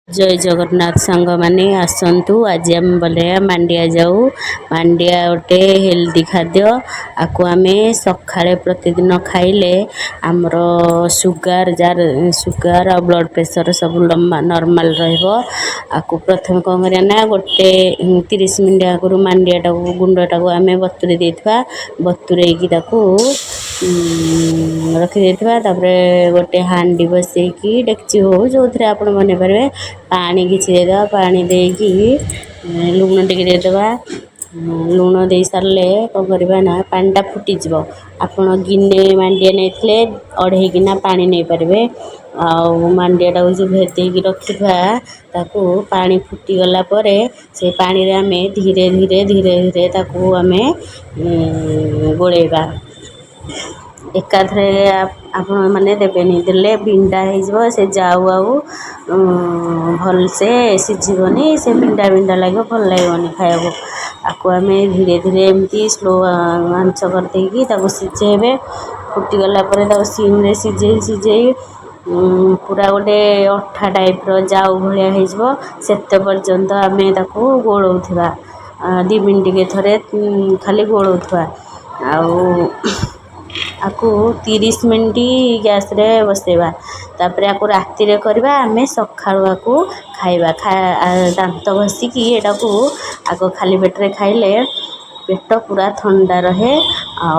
जय जगन्नाथ सांग माने आसतु आज आम बोले मांडिया जाऊ मांडिया गोटे हेल्दी खाद्य आपको आम सकाଳେ प्रतिदिन खाइले आमर सुगार जार सुगार और ब्लड प्रेशर सब नॉर्मल रहिबो आपको प्रथम कौन करना गोटे 30 मिनट आगु मांडिया टाको गुंडा को आम बतुरी देथवा बतुरे की ताको रखी देथवा तापरे गोटे हांडी बसैकी डेक्ची हो जो थे आप बन पारे पानी किसी देदेवा पानी देकी लुण टिके देदेवा लुण दे सारे कौन करवा ना पानीटा फुटीज आपण गिने मांडिया नहीं 2.5 गिना पानी नहीं पारे मांडिया जो भेदेकी रखा ताकू पानी फुटी गला परे से पानी रे आमे धीरे धीरे धीरे धीरे ताकू आमे गोलेबा एकाथरे आपण मैंने देवेनि देले बिंडा हो से जाऊ आउ भल से सीझीबनी से बिंडा बिंडा लगे भल लगनी खाया आपको आम धीरे धीरे एमती स्लो आंच कर सीझेबे फुटीगला सीम्रे सीझे सीझे पूरा गोटे अठा टाइप जाऊ भाया से पर्यंत आम गोलौवा 2 मिनट के थरे खाली गोलौवा आपको 30 मिनट गैस रे बसेबा तापर आपको राति रे करबा आमे सखाळुआ को खाइबा दांत घसिकी एटा को आगो खाली पेट रे खाइले पेट पूरा ठंडा रहे आ